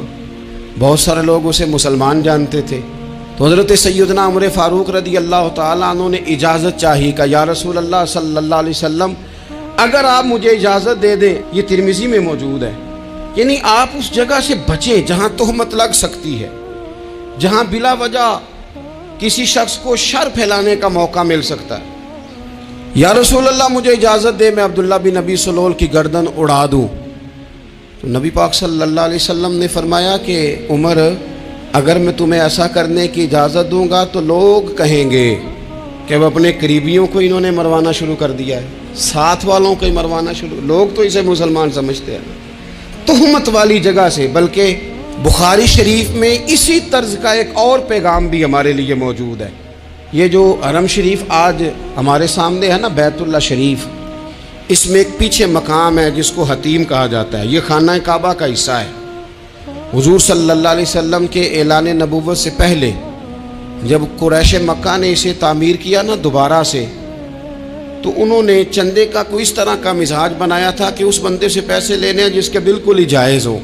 بہت سارے لوگ اسے مسلمان جانتے تھے. تو حضرت سیدنا عمر فاروق رضی اللہ تعالیٰ عنہ نے اجازت چاہی کہ یا رسول اللہ صلی اللہ علیہ وسلم اگر آپ مجھے اجازت دے دیں, یہ ترمذی میں موجود ہے, یعنی آپ اس جگہ سے بچیں جہاں تہمت لگ سکتی ہے, جہاں بلا وجہ کسی شخص کو شر پھیلانے کا موقع مل سکتا ہے. یا رسول اللہ مجھے اجازت دے میں عبداللہ بن ابی سلول کی گردن اڑا دوں. تو نبی پاک صلی اللہ علیہ وسلم نے فرمایا کہ عمر اگر میں تمہیں ایسا کرنے کی اجازت دوں گا تو لوگ کہیں گے کہ وہ اپنے قریبیوں کو انہوں نے مروانا شروع کر دیا ہے, ساتھ والوں کو ہی مروانا شروع, لوگ تو اسے مسلمان سمجھتے ہیں. تہمت والی جگہ سے. بلکہ بخاری شریف میں اسی طرز کا ایک اور پیغام بھی ہمارے لیے موجود ہے. یہ جو حرم شریف آج ہمارے سامنے ہے نا, بیت اللہ شریف, اس میں ایک پیچھے مقام ہے جس کو حتیم کہا جاتا ہے. یہ خانہ کعبہ کا حصہ ہے. حضور صلی اللہ علیہ وسلم کے اعلان نبوت سے پہلے جب قریش مکہ نے اسے تعمیر کیا نا دوبارہ سے, تو انہوں نے چندے کا کوئی اس طرح کا مزاج بنایا تھا کہ اس بندے سے پیسے لینے ہیں جس کے بالکل ہی جائز ہو.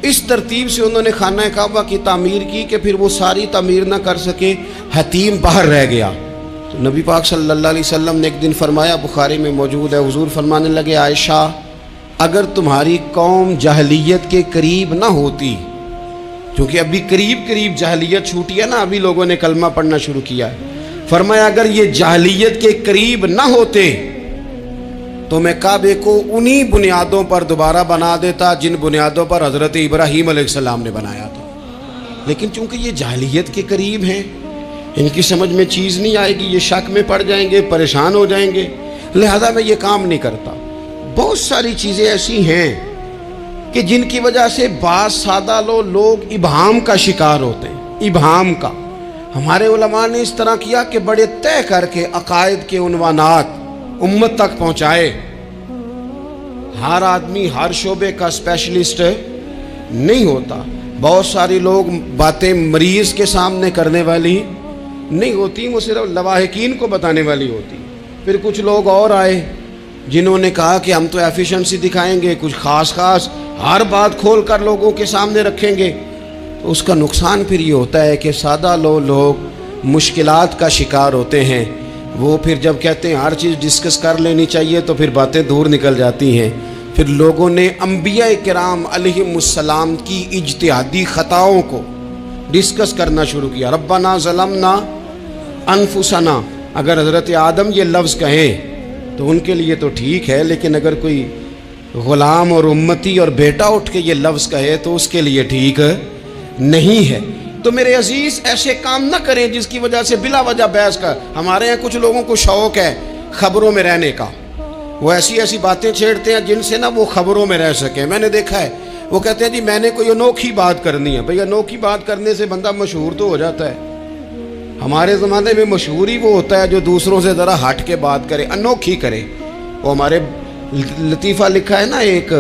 اس ترتیب سے انہوں نے خانہ کعبہ کی تعمیر کی کہ پھر وہ ساری تعمیر نہ کر سکے, حتیم باہر رہ گیا. تو نبی پاک صلی اللہ علیہ وسلم نے ایک دن فرمایا, بخاری میں موجود ہے, حضور فرمانے لگے, عائشہ اگر تمہاری قوم جاہلیت کے قریب نہ ہوتی, کیونکہ ابھی قریب جاہلیت چھوٹی ہے نا, ابھی لوگوں نے کلمہ پڑھنا شروع کیا ہے, فرمایا اگر یہ جاہلیت کے قریب نہ ہوتے تو میں کعبے کو انہی بنیادوں پر دوبارہ بنا دیتا جن بنیادوں پر حضرت ابراہیم علیہ السلام نے بنایا تھا. لیکن چونکہ یہ جاہلیت کے قریب ہیں, ان کی سمجھ میں چیز نہیں آئے گی, یہ شک میں پڑ جائیں گے, پریشان ہو جائیں گے, لہذا میں یہ کام نہیں کرتا. بہت ساری چیزیں ایسی ہیں کہ جن کی وجہ سے بعض سادہ لوگ ابہام کا شکار ہوتے ہیں. ابہام کا ہمارے علماء نے اس طرح کیا کہ بڑے طے کر کے عقائد کے عنوانات امت تک پہنچائے. ہر آدمی ہر شعبے کا اسپیشلسٹ نہیں ہوتا. بہت ساری لوگ باتیں مریض کے سامنے کرنے والی نہیں ہوتی, وہ صرف لواحقین کو بتانے والی ہوتی. پھر کچھ لوگ اور آئے جنہوں نے کہا کہ ہم تو ایفیشنسی دکھائیں گے, کچھ خاص ہر بات کھول کر لوگوں کے سامنے رکھیں گے. تو اس کا نقصان پھر یہ ہوتا ہے کہ سادہ لوگ مشکلات کا شکار ہوتے ہیں. وہ پھر جب کہتے ہیں ہر چیز ڈسکس کر لینی چاہیے تو پھر باتیں دور نکل جاتی ہیں. پھر لوگوں نے انبیاء کرام علیہم السلام کی اجتہادی خطاؤں کو ڈسکس کرنا شروع کیا. ربنا ظلمنا انفسنا, اگر حضرت آدم یہ لفظ کہیں تو ان کے لیے تو ٹھیک ہے, لیکن اگر کوئی غلام اور امتی اور بیٹا اٹھ کے یہ لفظ کہے تو اس کے لیے ٹھیک نہیں ہے. تو میرے عزیز ایسے کام نہ کریں جس کی وجہ سے بلا وجہ بحث کا. ہمارے یہاں کچھ لوگوں کو شوق ہے خبروں میں رہنے کا, وہ ایسی باتیں چھیڑتے ہیں جن سے نہ وہ خبروں میں رہ سکیں. میں نے دیکھا ہے وہ کہتے ہیں جی میں نے کوئی انوکھی بات کرنی ہے. بھئی انوکھی بات کرنے سے بندہ مشہور تو ہو جاتا ہے. ہمارے زمانے میں مشہور ہی وہ ہوتا ہے جو دوسروں سے ذرا ہٹ کے بات کرے, انوکھی کرے. وہ ہمارے لطیفہ لکھا ہے نا, ایک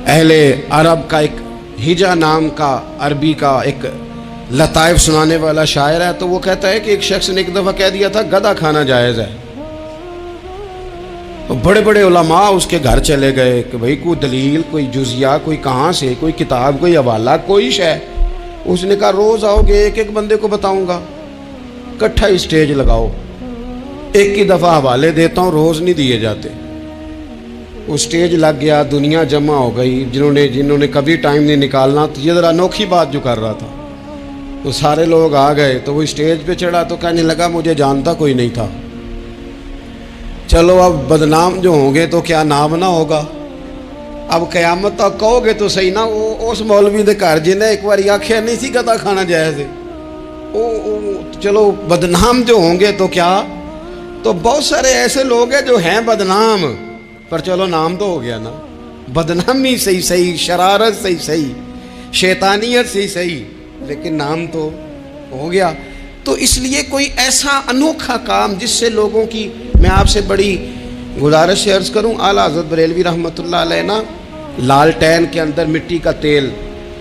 اہل عرب کا ایک ہجا نام کا عربی کا ایک لطائف سنانے والا شاعر ہے. تو وہ کہتا ہے کہ ایک شخص نے ایک دفعہ کہہ دیا تھا گدھا کھانا جائز ہے. تو بڑے بڑے علماء اس کے گھر چلے گئے کہ بھئی کوئی دلیل, کوئی جزیہ, کوئی کہاں سے, کوئی کتاب, کوئی حوالہ, کوئی شے. اس نے کہا روز آؤ گے ایک ایک بندے کو بتاؤں گا, کٹھا اسٹیج لگاؤ, ایک ہی دفعہ حوالے دیتا ہوں, روز نہیں دیے جاتے. وہ اسٹیج لگ گیا, دنیا جمع ہو گئی جنہوں نے کبھی ٹائم نہیں نکالنا. تو یہ ذرا انوکھی بات جو کر رہا تھا تو سارے لوگ آ گئے. تو وہ اسٹیج پہ چڑھا تو کہنے لگا مجھے جانتا کوئی نہیں تھا. چلو اب بدنام جو ہوں گے تو کیا نام نہ ہوگا. اب قیامت تک کہو گے تو صحیح نا, وہ اس مولوی دے گھر جنہیں ایک بار آخیا نہیں سی گدھا کھانا جائز ہے, چلو بدنام جو ہوں گے تو کیا. تو بہت سارے ایسے لوگ ہیں جو ہیں بدنام, پر چلو نام تو ہو گیا نا. بدنامی صحیح, شرارت صحیح, شیطانیت صحیح, لیکن نام تو ہو گیا. تو اس لیے کوئی ایسا انوکھا کام جس سے لوگوں کی, میں آپ سے بڑی گزارش عرض کروں, اعلیٰ حضرت بریلوی رحمۃ اللہ علیہ نا لالٹین کے اندر مٹی کا تیل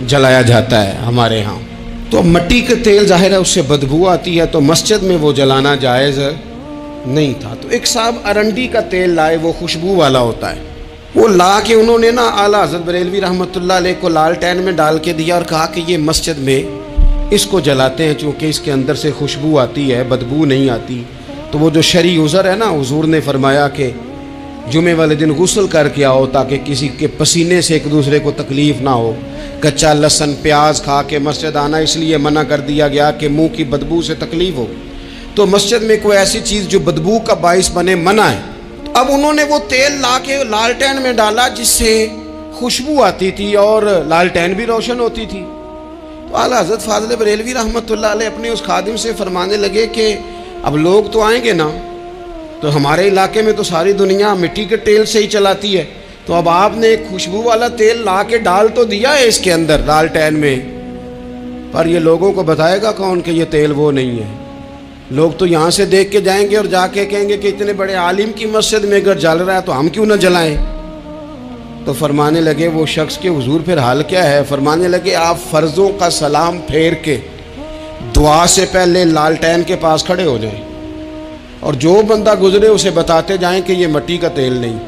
جلایا جاتا ہے ہمارے ہاں. تو مٹی کا تیل ظاہر ہے اس سے بدبو آتی ہے, تو مسجد میں وہ جلانا جائز نہیں تھا. تو ایک صاحب ارنڈی کا تیل لائے, وہ خوشبو والا ہوتا ہے. وہ لا کے انہوں نے نا اعلیٰ حضرت بریلوی رحمۃ اللہ علیہ کو لالٹین میں ڈال کے دیا اور کہا کہ یہ مسجد میں اس کو جلاتے ہیں چونکہ اس کے اندر سے خوشبو آتی ہے, بدبو نہیں آتی. تو وہ جو شرعی عذر ہے نا, حضور نے فرمایا کہ جمعے والے دن غسل کر کے آؤ تاکہ کسی کے پسینے سے ایک دوسرے کو تکلیف نہ ہو. کچا لہسن پیاز کھا کے مسجد آنا اس لیے منع کر دیا گیا کہ منہ کی بدبو سے تکلیف ہو. تو مسجد میں کوئی ایسی چیز جو بدبو کا باعث بنے منع ہے. اب انہوں نے وہ تیل لا کے لالٹین میں ڈالا جس سے خوشبو آتی تھی اور لالٹین بھی روشن ہوتی تھی. تو اعلیٰ حضرت فاضل بریلوی رحمۃ اللہ علیہ اپنے اس خادم سے فرمانے لگے کہ اب لوگ تو آئیں گے نا, تو ہمارے علاقے میں تو ساری دنیا مٹی کے تیل سے ہی چلاتی ہے, تو اب آپ نے ایک خوشبو والا تیل لا کے ڈال تو دیا ہے اس کے اندر لالٹین میں, پر یہ لوگوں کو بتائے گا کون کہ یہ تیل وہ نہیں ہے. لوگ تو یہاں سے دیکھ کے جائیں گے اور جا کے کہیں گے کہ اتنے بڑے عالم کی مسجد میں اگر جل رہا ہے تو ہم کیوں نہ جلائیں. تو فرمانے لگے وہ شخص کے حضور پھر حال کیا ہے. فرمانے لگے آپ فرضوں کا سلام پھیر کے دعا سے پہلے لالٹین کے پاس کھڑے ہو جائیں اور جو بندہ گزرے اسے بتاتے جائیں کہ یہ مٹی کا تیل نہیں،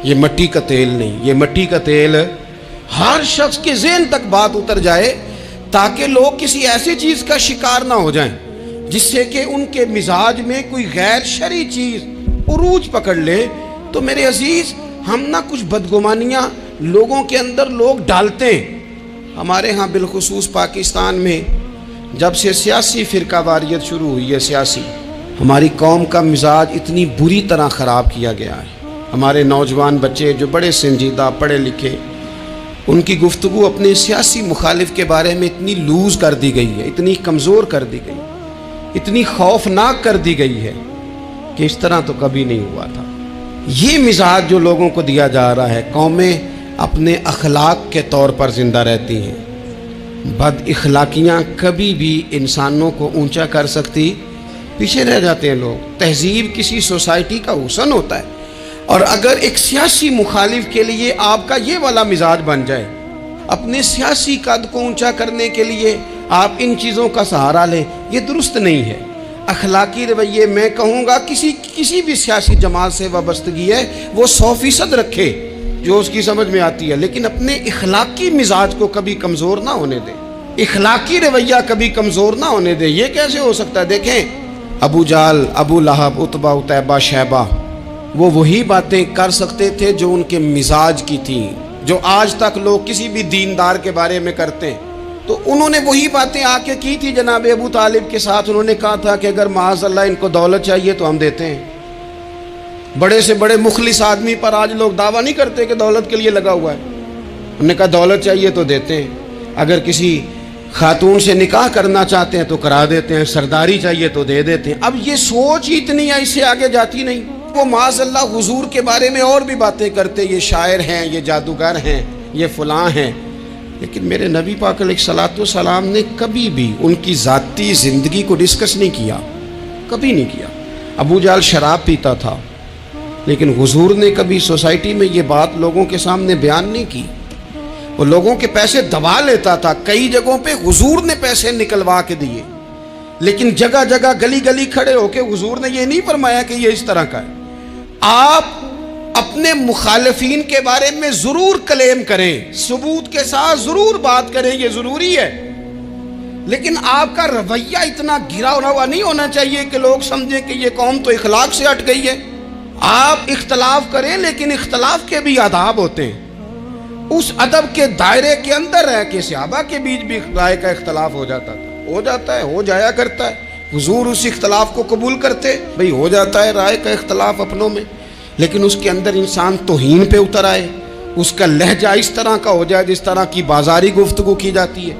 یہ مٹی کا تیل نہیں، یہ مٹی کا تیل، ہر شخص کے ذہن تک بات اتر جائے تاکہ لوگ کسی ایسی چیز کا شکار نہ ہو جائیں جس سے کہ ان کے مزاج میں کوئی غیر شرعی چیز عروج پکڑ لے۔ تو میرے عزیز، ہم نہ کچھ بدگمانیاں لوگوں کے اندر لوگ ڈالتے ہیں۔ ہمارے ہاں بالخصوص پاکستان میں جب سے سیاسی فرقہ واریت شروع ہوئی ہے، سیاسی، ہماری قوم کا مزاج اتنی بری طرح خراب کیا گیا ہے۔ ہمارے نوجوان بچے جو بڑے سنجیدہ پڑھے لکھے، ان کی گفتگو اپنے سیاسی مخالف کے بارے میں اتنی لوز کر دی گئی ہے، اتنی کمزور کر دی گئی، اتنی خوفناک کر دی گئی ہے کہ اس طرح تو کبھی نہیں ہوا تھا۔ یہ مزاج جو لوگوں کو دیا جا رہا ہے، قومیں اپنے اخلاق کے طور پر زندہ رہتی ہیں۔ بد اخلاقیاں کبھی بھی انسانوں کو اونچا کر سکتی، پیچھے رہ جاتے ہیں لوگ۔ تہذیب کسی سوسائٹی کا حسن ہوتا ہے، اور اگر ایک سیاسی مخالف کے لیے آپ کا یہ والا مزاج بن جائے، اپنے سیاسی قد کو اونچا کرنے کے لیے آپ ان چیزوں کا سہارا لیں، یہ درست نہیں ہے۔ اخلاقی رویے میں کہوں گا کسی بھی سیاسی جماعت سے وابستگی ہے وہ 100% رکھے جو اس کی سمجھ میں آتی ہے، لیکن اپنے اخلاقی مزاج کو کبھی کمزور نہ ہونے دے، اخلاقی رویہ کبھی کمزور نہ ہونے دے۔ یہ کیسے ہو سکتا ہے؟ دیکھیں، ابو جہل، ابو لہب، عتبہ، عتیبہ، شیبہ، وہ وہی باتیں کر سکتے تھے جو ان کے مزاج کی تھیں، جو آج تک لوگ کسی بھی دیندار کے بارے میں کرتے ہیں۔ تو انہوں نے وہی باتیں آ کے کی تھی جناب ابو طالب کے ساتھ۔ انہوں نے کہا تھا کہ اگر معاذ اللہ ان کو دولت چاہیے تو ہم دیتے ہیں۔ بڑے سے بڑے مخلص آدمی پر آج لوگ دعویٰ نہیں کرتے کہ دولت کے لیے لگا ہوا ہے۔ انہوں نے کہا دولت چاہیے تو دیتے ہیں، اگر کسی خاتون سے نکاح کرنا چاہتے ہیں تو کرا دیتے ہیں، سرداری چاہیے تو دے دیتے ہیں۔ اب یہ سوچ ہی اتنی ہے، اس سے آگے جاتی نہیں۔ وہ معاذ اللہ حضور کے بارے میں اور بھی باتیں کرتے، یہ شاعر ہیں، یہ جادوگر ہیں، یہ فلاں ہیں، لیکن میرے نبی پاک علیہ الصلوۃ والسلام نے کبھی بھی ان کی ذاتی زندگی کو ڈسکس نہیں کیا، کبھی نہیں کیا۔ ابو جہل شراب پیتا تھا، لیکن حضور نے کبھی سوسائٹی میں یہ بات لوگوں کے سامنے بیان نہیں کی۔ وہ لوگوں کے پیسے دبا لیتا تھا، کئی جگہوں پہ حضور نے پیسے نکلوا کے دیے، لیکن جگہ جگہ گلی گلی کھڑے ہو کے حضور نے یہ نہیں فرمایا کہ یہ اس طرح کا ہے۔ آپ اپنے مخالفین کے بارے میں ضرور کلیم کریں، ثبوت کے ساتھ ضرور بات کریں، یہ ضروری ہے، لیکن آپ کا رویہ اتنا گرا ہوا نہیں ہونا چاہیے کہ لوگ سمجھیں کہ یہ قوم تو اخلاق سے ہٹ گئی ہے۔ آپ اختلاف کریں، لیکن اختلاف کے بھی آداب ہوتے ہیں، اس ادب کے دائرے کے اندر رہ کے۔ صحابہ کے بیچ بھی رائے کا اختلاف ہو جاتا تھا، ہو جاتا ہے، ہو جایا کرتا ہے۔ حضور اس اختلاف کو قبول کرتے، بھئی ہو جاتا ہے رائے کا اختلاف اپنوں میں، لیکن اس کے اندر انسان توہین پہ اتر آئے، اس کا لہجہ اس طرح کا ہو جائے جس طرح کی بازاری گفتگو کی جاتی ہے،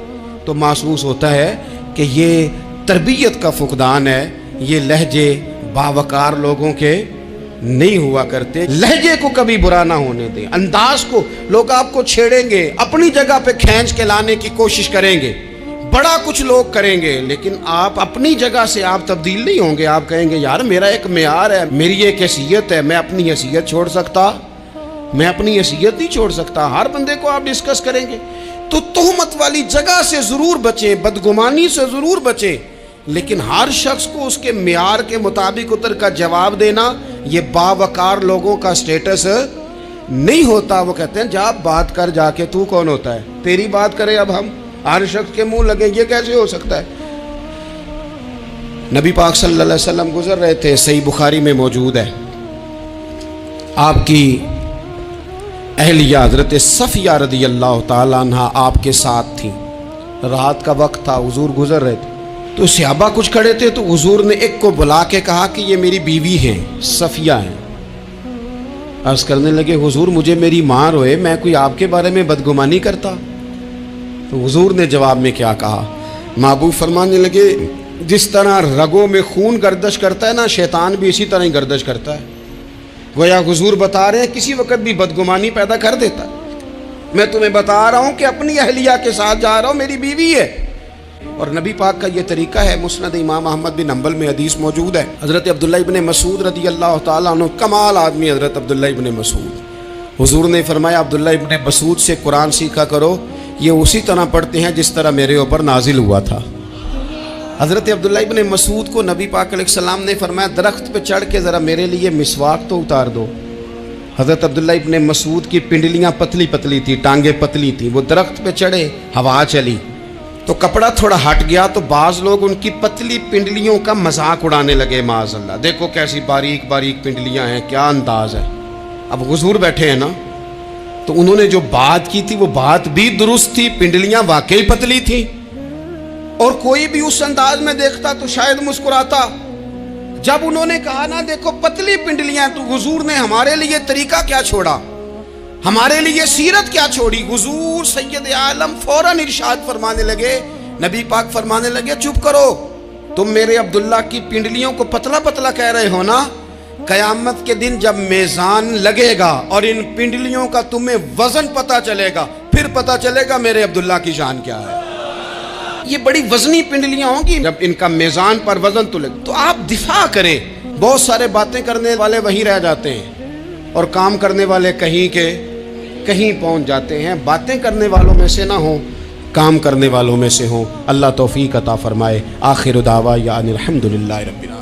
تو محسوس ہوتا ہے کہ یہ تربیت کا فقدان ہے۔ یہ لہجے باوقار لوگوں کے نہیں ہوا کرتے۔ لہجے کو کبھی برا نہ ہونے دیں، انداز کو۔ لوگ آپ کو چھیڑیں گے، اپنی جگہ پہ کھینچ کے لانے کی کوشش کریں گے، بڑا کچھ لوگ کریں گے، لیکن آپ اپنی جگہ سے آپ تبدیل نہیں ہوں گے۔ آپ کہیں گے یار میرا ایک معیار ہے، میری ایک حیثیت ہے، میں اپنی حیثیت چھوڑ سکتا؟ میں اپنی حیثیت نہیں چھوڑ سکتا۔ ہر بندے کو آپ ڈسکس کریں گے۔ تو تہمت والی جگہ سے ضرور بچیں، بدگمانی سے ضرور بچیں، لیکن ہر شخص کو اس کے معیار کے مطابق اتر کا جواب دینا یہ باوقار لوگوں کا سٹیٹس نہیں ہوتا۔ وہ کہتے ہیں جا بات کر، جا کے تو کون ہوتا ہے تیری بات کرے، اب ہم ہر شخص کے منہ لگیں، یہ کیسے ہو سکتا ہے؟ نبی پاک صلی اللہ علیہ وسلم گزر رہے تھے، صحیح بخاری میں موجود ہے، آپ کی اہلیہ حضرت صفیہ رضی اللہ تعالیٰ عنہ آپ کے ساتھ تھیں۔ رات کا وقت تھا، حضور گزر رہے تھے، تو صحابہ کچھ کھڑے تھے، تو حضور نے ایک کو بلا کے کہا کہ یہ میری بیوی ہیں، صفیہ ہیں۔ عرض کرنے لگے حضور مجھے میری ماں روئے، میں کوئی آپ کے بارے میں بدگمانی کرتا؟ تو حضور نے جواب میں کیا کہا؟ محبوب فرمانے لگے جس طرح رگوں میں خون گردش کرتا ہے نا، شیطان بھی اسی طرح ہی گردش کرتا ہے۔ گویا حضور بتا رہے ہیں کسی وقت بھی بدگمانی پیدا کر دیتا ہے۔ میں تمہیں بتا رہا ہوں کہ اپنی اہلیہ کے ساتھ جا رہا ہوں، میری بیوی ہے۔ اور نبی پاک کا یہ طریقہ ہے، مسند امام احمد بن حنبل میں حدیث موجود ہے، حضرت عبداللہ ابن مسعود رضی اللہ تعالیٰ عنہ، کمال آدمی حضرت عبداللہ ابن مسعود، حضور نے فرمایا عبداللہ ابن مسعود سے قرآن سیکھا کرو، یہ اسی طرح پڑھتے ہیں جس طرح میرے اوپر نازل ہوا تھا۔ حضرت عبداللہ ابن مسعود کو نبی پاک علیہ السلام نے فرمایا درخت پہ چڑھ کے ذرا میرے لیے مسواک تو اتار دو. حضرت عبداللہ ابن مسعود کی پنڈلیاں پتلی پتلی تھی, ٹانگیں پتلی تھی, وہ درخت پہ چڑھے, ہوا چلی تو کپڑا تھوڑا ہٹ گیا تو بعض لوگ ان کی پتلی پنڈلیوں کا مذاق اڑانے لگے. معاذ اللہ, دیکھو کیسی باریک باریک پنڈلیاں ہیں, کیا انداز ہے. اب حضور بیٹھے ہیں نا, تو انہوں نے جو بات کی تھی وہ بات بھی درست تھی, پنڈلیاں واقعی پتلی تھی, اور کوئی بھی اس انداز میں دیکھتا تو شاید مسکراتا. جب انہوں نے کہا نا دیکھو پتلی پنڈلیاں, تو حضور نے ہمارے لیے طریقہ کیا چھوڑا, ہمارے لیے سیرت کیا چھوڑی. حضور سید عالم فوراً ارشاد فرمانے لگے, نبی پاک فرمانے لگے چپ کرو, تم میرے عبداللہ کی پنڈلیوں کو پتلا پتلا کہہ رہے ہو نا, قیامت کے دن جب میزان لگے گا اور ان پنڈلیوں کا تمہیں وزن پتا چلے گا, پھر پتا چلے گا میرے عبداللہ کی شان کیا ہے. یہ بڑی وزنی پنڈلیاں ہوں گی, جب ان کا میزان پر وزن تلے تو آپ دفاع کریں. بہت سارے باتیں کرنے والے وہیں رہ جاتے ہیں اور کام کرنے والے کہیں کے کہیں پہنچ جاتے ہیں. باتیں کرنے والوں میں سے نہ ہوں, کام کرنے والوں میں سے ہوں. اللہ توفیق عطا فرمائے. آخر دعوانا ان الحمدللہ رب العالمین.